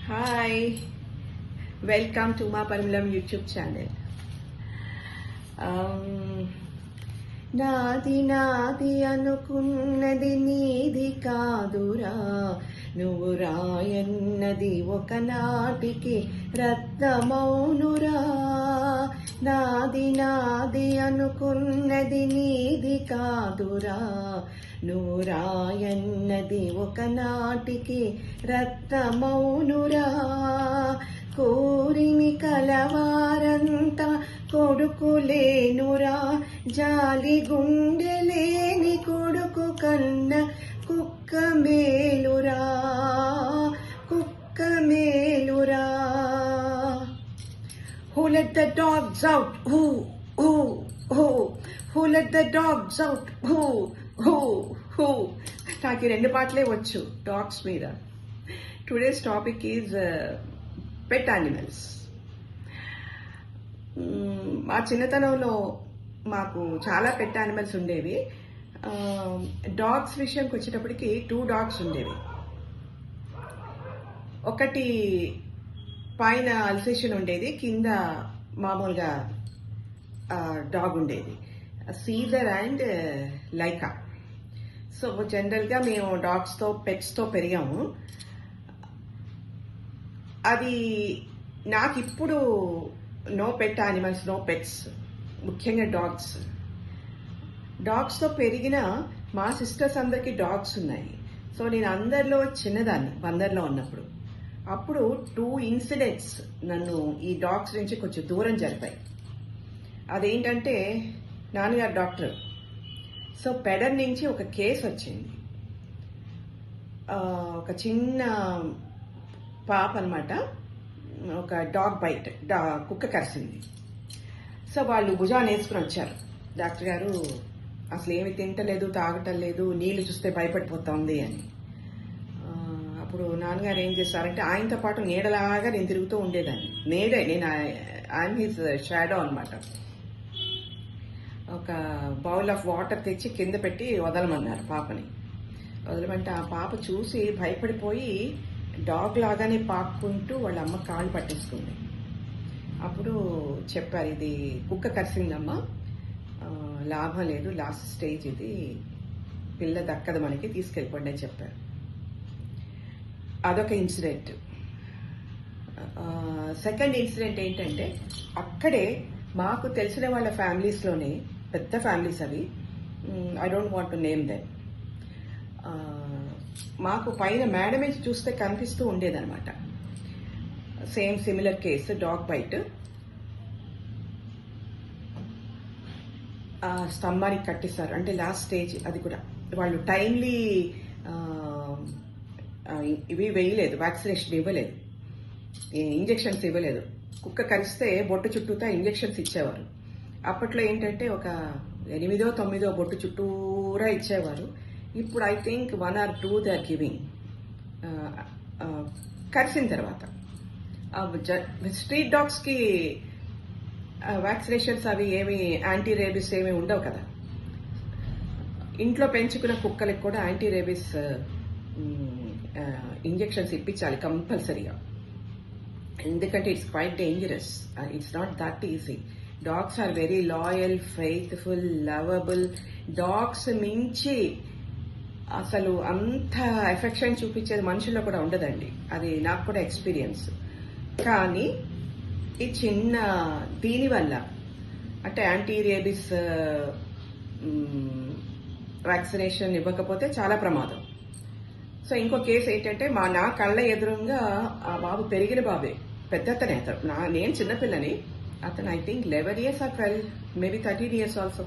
Hi, welcome to my Parimalam YouTube channel. నాది నాది అనుకున్నది నీది కాదురా, నువ్వు రాయన్నది ఒకనాటికి రత్నమౌనురా. నాది నాది అనుకున్నది నీది కాదురా, నువ్వు రాయన్నది ఒకనాటికి రత్నమౌనురా. కోరిని కలవారంతా కొడుకులేనురా, జాలి గుండెలేని కొడుకు కన్న కుక్క మేలురా, కుక్క మేలురా. Who let the dogs out? Who let the dogs out? నాకు ఈ రెండు పాటలే వచ్చు డాగ్స్ మీద. Today's topic is pet animals. మా చిన్నతనంలో మాకు చాలా పెట్ యానిమల్స్ ఉండేవి. డాగ్స్ విషయంకి వచ్చేటప్పటికి 2 డాగ్స్ ఉండేవి. ఒకటి పైన అల్సేషన్ ఉండేది, కింద మామూలుగా డాగ్ ఉండేది, సీజర్ అండ్ లైకా. సో జనరల్గా మేము డాగ్స్తో పెట్స్తో పెరిగాము. అది నాకు ఇప్పుడు no pet animals, no pets, ముఖ్యంగా డాగ్స్తో పెరిగిన మా సిస్టర్స్ అందరికీ డాగ్స్ ఉన్నాయి. సో నేను అందరిలో చిన్నదాన్ని బందర్లో ఉన్నప్పుడు. అప్పుడు 2 ఇన్సిడెంట్స్ నన్ను ఈ డాగ్స్ నుంచి కొంచెం దూరం జరిపాయి. అదేంటంటే, నాన్నగారు డాక్టర్. సో పెడర్ నుంచి ఒక కేసు వచ్చింది. ఒక చిన్న పాప అనమాట, ఒక డాగ్ బైట్, కుక్క కరిసింది. సో వాళ్ళు భుజాన్ని వేసుకుని వచ్చారు. డాక్టర్ గారు అసలు ఏమి తింటలేదు, తాగటం లేదు, నీళ్లు చూస్తే భయపడిపోతుంది అని. అప్పుడు నాన్నగారు ఏం చేశారంటే, ఆయనతో పాటు నీడలాగా నేను తిరుగుతూ ఉండేదాన్ని. నేను ఐఎమ్ హిజ్ షాడో అనమాట. ఒక బౌల్ ఆఫ్ వాటర్ తెచ్చి కింద పెట్టి వదలమన్నారు పాపని. వదలమంటే ఆ పాప చూసి భయపడిపోయి డాగ్ లాగానే పాక్కుంటూ వాళ్ళ అమ్మ కాళ్ళు పట్టేసుకుంది. అప్పుడు చెప్పారు, ఇది కుక్క కరిసిందమ్మా, లాభం లేదు, లాస్ట్ స్టేజ్ ఇది, పిల్ల దక్కదు మనకి, తీసుకెళ్ళిపోండి అని చెప్పారు. అదొక ఇన్సిడెంట్. సెకండ్ ఇన్సిడెంట్ ఏంటంటే, అక్కడే మాకు తెలిసిన వాళ్ళ ఫ్యామిలీస్లోనే, పెద్ద ఫ్యామిలీస్ అవి, I don't want to name them, మాకు పైన మేడ నుంచి చూస్తే కనిపిస్తూ ఉండేదన్నమాట. Same similar case, dog bite. స్తంభానికి కట్టిస్తారు, అంటే లాస్ట్ స్టేజ్. అది కూడా వాళ్ళు టైమ్లీ ఇవి వేయలేదు, వ్యాక్సినేషన్ ఇవ్వలేదు, ఇంజెక్షన్స్ ఇవ్వలేదు. కుక్క కరిస్తే బొట్టు చుట్టూతా ఇంజెక్షన్స్ ఇచ్చేవారు. అప్పట్లో ఏంటంటే ఒక 8, 9 బొట్టు చుట్టూరా ఇచ్చేవారు. ఇప్పుడు I think 1 or 2 they are giving. కరిసిన తర్వాత స్ట్రీట్ డాగ్స్కి వ్యాక్సినేషన్స్ అవి ఏమి, యాంటీ రేబీస్ ఏమి ఉండవు కదా. ఇంట్లో పెంచుకున్న కుక్కలకు కూడా యాంటీ రేబీస్ ఇంజెక్షన్స్ ఇప్పించాలి కంపల్సరీగా. ఎందుకంటే it's quite dangerous, it's not that easy. Dogs are very loyal, faithful, lovable. Dogs మించి అసలు అంత ఎఫెక్షన్ చూపించేది మనుషుల్లో కూడా ఉండదండి. అది నాకు కూడా ఎక్స్పీరియన్స్. కానీ ఈ చిన్న దీనివల్ల, అంటే యాంటీ రేబీస్ వ్యాక్సినేషన్ ఇవ్వకపోతే చాలా ప్రమాదం. సో ఇంకో కేసు ఏంటంటే, నా కళ్ళ ఎదురుగా ఆ బాబు, పెరిగిన బాబే, పెద్దతనే అతను, నేను చిన్నపిల్లని, అతను I think 11 years or 12, maybe 13 years also.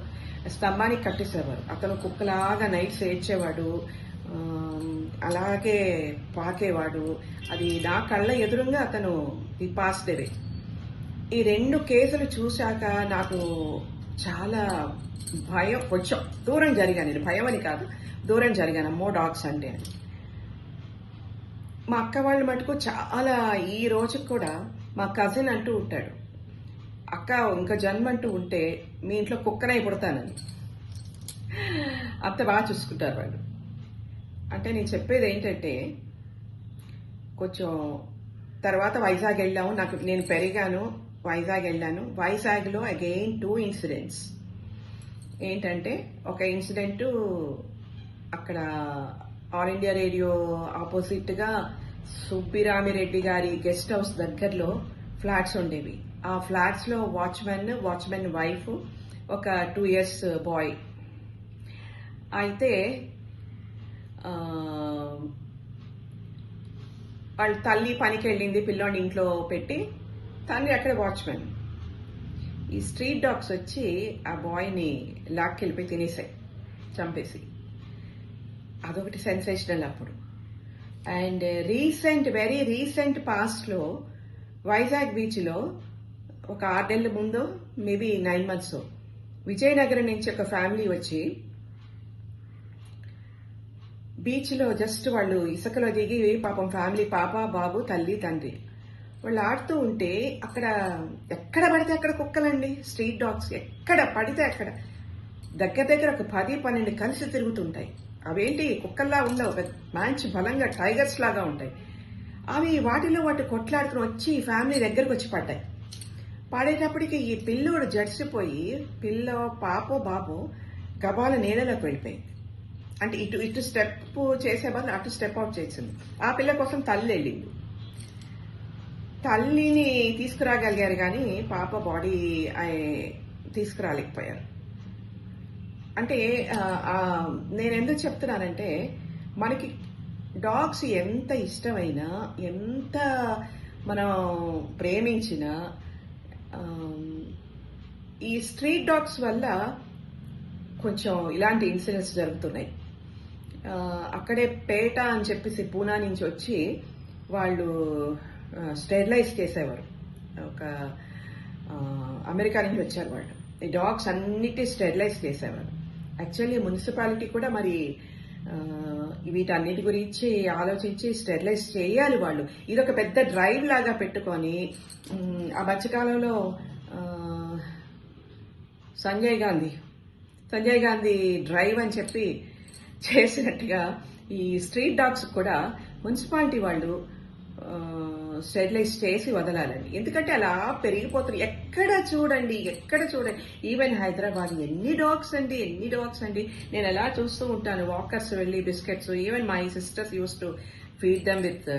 స్తంభానికి కట్టేసేవారు. అతను కుక్కలాగా నైట్స్ ఏడ్చేవాడు, అలాగే పాకేవాడు. అది నా కళ్ళ ఎదురుగా అతను ఈ పాస్ దేవే. ఈ 2 కేసులు చూశాక నాకు చాలా భయం, కొంచెం దూరం జరిగాను. నేను భయం అని కాదు, దూరం జరిగాను, అమ్మో డాగ్స్ అంటే అని. మా అక్క వాళ్ళు మటుకు చాలా, ఈ రోజుకి కూడా మా కజిన్ అంటూ ఉంటాడు, అక్క ఇంకా జన్మ అంటూ ఉంటే మీ ఇంట్లో కుక్కనే పుడతానని. అంత బాగా చూసుకుంటారు వాళ్ళు. అంటే నేను చెప్పేది ఏంటంటే, కొంచెం తర్వాత వైజాగ్ వెళ్ళాము. నేను పెరిగాను, వైజాగ్ వెళ్ళాను. వైజాగ్లో అగైన్ 2 ఇన్సిడెంట్స్. ఏంటంటే ఒక ఇన్సిడెంట్ అక్కడ ఆల్ ఇండియా రేడియో ఆపోజిట్గా సుబ్బిరామిరెడ్డి గారి గెస్ట్ హౌస్ దగ్గరలో ఫ్లాట్స్ ఉండేవి. ఆ ఫ్లాట్స్లో వాచ్మెన్ వైఫ్, ఒక 2 years బాయ్. అయితే వాళ్ళ తల్లి పనికి వెళ్ళింది, పిల్లోని ఇంట్లో పెట్టి, తండ్రి అక్కడ వాచ్మెన్. ఈ స్ట్రీట్ డాగ్స్ వచ్చి ఆ బాయ్ని లాక్కెళ్ళిపోయి తినేసాయి, చంపేసి. అదొకటి సెన్సేషనల్ అప్పుడు. అండ్ వెరీ రీసెంట్ పాస్ట్లో వైజాగ్ బీచ్లో ఒక 6 నెలల ముందు, మేబీ 9 months, విజయనగరం నుంచి ఒక ఫ్యామిలీ వచ్చి బీచ్లో జస్ట్ వాళ్ళు ఇసుకలో దిగి, పాపం ఫ్యామిలీ, పాప, బాబు, తల్లి, తండ్రి, వాళ్ళు ఆడుతూ ఉంటే అక్కడ ఎక్కడ పడితే అక్కడ కుక్కలండి, స్ట్రీట్ డాగ్స్ ఎక్కడ పడితే అక్కడ దగ్గర ఒక 10-12 కలిసి తిరుగుతుంటాయి. అవేంటి కుక్కల్లా ఉండవు, మంచి బలంగా టైగర్స్ లాగా ఉంటాయి. అవి వాటిలో కొట్లాడుకుని వచ్చి ఫ్యామిలీ దగ్గరకు వచ్చి పడ్డాయి. పడేటప్పటికి ఈ పిల్లోడు జడిసిపోయి, పాపో బాబో గబాల నేలలోకి వెళ్ళిపోయింది. అంటే ఇటు స్టెప్ చేసే బదులు అటు స్టెప్ అవుట్ చేసింది. ఆ పిల్ల కోసం తల్లి వెళ్ళింది. తల్లిని తీసుకురాగలిగారు కానీ పాప బాడీ తీసుకురాలేకపోయారు. అంటే నేను ఎందుకు చెప్తున్నానంటే, మనకి డాగ్స్ ఎంత ఇష్టమైనా, ఎంత మనం ప్రేమించినా, ఈ స్ట్రీట్ డాగ్స్ వల్ల కొంచెం ఇలాంటి ఇన్సిడెంట్స్ జరుగుతున్నాయి. అక్కడే పేట అని చెప్పేసి పూనా నుంచి వచ్చి వాళ్ళు స్టెరిలైజ్ చేసేవారు. ఒక అమెరికా నుంచి వచ్చారు వాళ్ళు. ఈ డాగ్స్ అన్నిటి స్టెరిలైజ్ చేసేవారు. యాక్చువల్లీ మున్సిపాలిటీ కూడా మరి వీటన్నిటి గురించి ఆలోచించి స్టెరిలైజ్ చేయాలి వాళ్ళు. ఇది ఒక పెద్ద డ్రైవ్ లాగా పెట్టుకొని, ఆ మధ్యకాలంలో సంజయ్ గాంధీ డ్రైవ్ అని చెప్పి చేసినట్టుగా ఈ స్ట్రీట్ డాగ్స్ కూడా మున్సిపాలిటీ వాళ్ళు స్టెరిలైజ్ చేసి వదలాలండి. ఎందుకంటే అలా పెరిగిపోతున్నాయి. ఎక్కడ చూడండి. ఈవెన్ హైదరాబాద్ ఎన్ని డాగ్స్ అండి. నేను ఎలా చూస్తూ ఉంటాను, వాకర్స్ వెళ్ళి biscuits. Even my sisters use to feed them with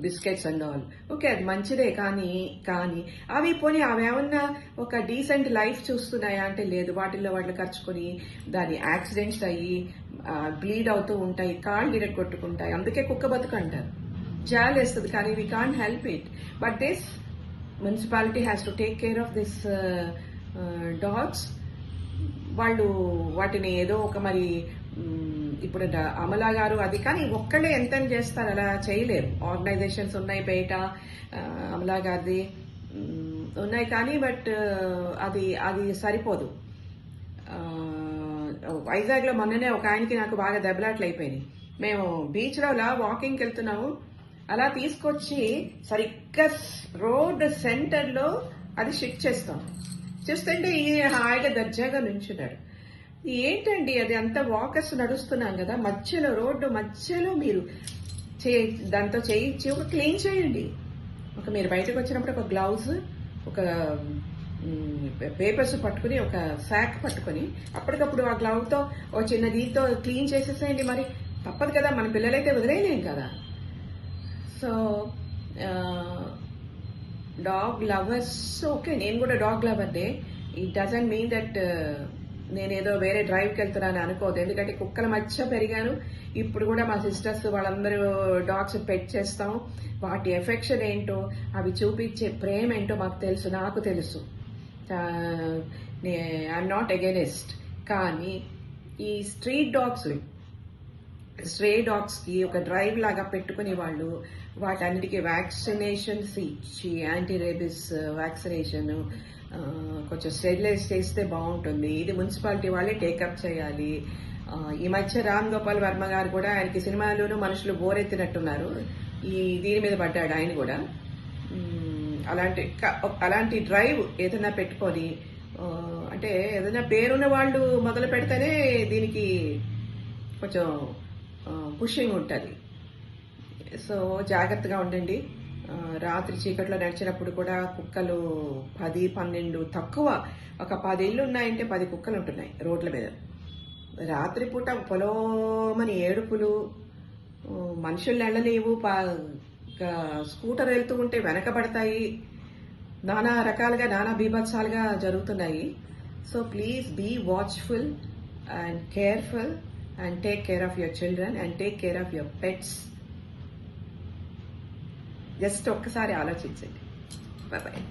biscuits and all. Okay, అది మంచిదే. కానీ అవేమన్నా ఒక డీసెంట్ లైఫ్ చూస్తున్నాయా అంటే లేదు. వాటిల్లో వాళ్ళు ఖర్చుకొని దాని యాక్సిడెంట్స్ అయ్యి బ్లీడ్ అవుతూ ఉంటాయి, కాళ్ళు గిరగొట్టుకుంటాయి. అందుకే కుక్క బతుకు అంటారు. జాలేస్తుంది, కానీ we can't help it. But this municipality has to take care of this dogs. వాళ్ళు వాటిని ఏదో ఒక మరి ఇప్పుడు అమలా గారు అది, కానీ ఒక్కళ్ళే ఎంత చేస్తారు, అలా చేయలేరు. ఆర్గనైజేషన్స్ ఉన్నాయి బయట, అమలా గారిది ఉన్నాయి, కానీ బట్ అది సరిపోదు. వైజాగ్లో మొన్ననే ఒక ఆయనకి నాకు బాగా దెబ్బలాట్లు అయిపోయినాయి. మేము బీచ్లో అలా వాకింగ్కి వెళ్తున్నాము, అలా తీసుకొచ్చి సరిగ్గా రోడ్ సెంటర్లో అది షిఫ్ట్ చేస్తాం. చూస్తుంటే ఈయన హాయిగా దర్జాగా నుంచున్నాడు. ఏంటండి అది, అంత వాకర్స్ నడుస్తున్నాం కదా, రోడ్డు మధ్యలో మీరు దాంతో చేయించి ఒక క్లీన్ చేయండి. మీరు బయటకు వచ్చినప్పుడు ఒక గ్లౌజ్, ఒక పేపర్స్ పట్టుకుని, ఒక శాక్ పట్టుకుని అప్పటికప్పుడు ఆ గ్లౌతో ఒక చిన్న దీంతో క్లీన్ చేసేసేయండి. మరి తప్పదు కదా, మన పిల్లలైతే వదిలేయలేం కదా. సో డాగ్ లవర్స్, ఓకే, నేను కూడా డాగ్ లవర్దే. ఇట్ డజంట్ మీన్ దట్ నేనేదో వేరే డ్రైవ్కి వెళ్తున్నాను అనుకోదు. ఎందుకంటే కుక్కల మధ్య పెరిగాను. ఇప్పుడు కూడా మా సిస్టర్స్ వాళ్ళందరూ డాగ్స్ పెట్ చేస్తాం. వాటి ఎఫెక్షన్ ఏంటో, అవి చూపించే ప్రేమ ఏంటో నాకు తెలుసు. I'm not against. కానీ ఈ స్ట్రే డాగ్స్కి ఒక డ్రైవ్ లాగా పెట్టుకుని వాళ్ళు వాటన్నిటికీ వ్యాక్సినేషన్స్ ఇచ్చి, యాంటీ రేబిస్ వ్యాక్సినేషన్ కొంచెం స్టెరిలైజ్ చేస్తే బాగుంటుంది. ఇది మున్సిపాలిటీ వాళ్ళే టేకప్ చేయాలి. ఈ మధ్య రామ్ గోపాల్ వర్మ గారు కూడా, ఆయనకి సినిమాలోనూ మనుషులు బోరెత్తినట్టున్నారు, దీని మీద పడ్డాడు ఆయన కూడా. అలాంటి డ్రైవ్ ఏదైనా పెట్టుకొని, అంటే ఏదైనా పేరున్న వాళ్ళు మొదలు పెడితేనే దీనికి కొంచెం పుషింగ్ ఉంటుంది. సో జాగ్రత్తగా ఉండండి. రాత్రి చీకట్లో నడిచినప్పుడు కూడా కుక్కలు 10, 12 తక్కువ, ఒక 10 ఇళ్ళు ఉన్నాయంటే 10 కుక్కలు ఉంటున్నాయి రోడ్ల మీద. రాత్రిపూట పొలోమని ఏడుపులు, మనుషుల్ని వెళ్ళలేవు, స్కూటర్ వెళ్తూ ఉంటే వెనకబడతాయి, నానా రకాలుగా నానా బీభత్సాలుగా జరుగుతున్నాయి. So please be watchful and careful and take care of your children and take care of your pets. Just ఒక్కసారి ఆలోచించండి. బాయ్.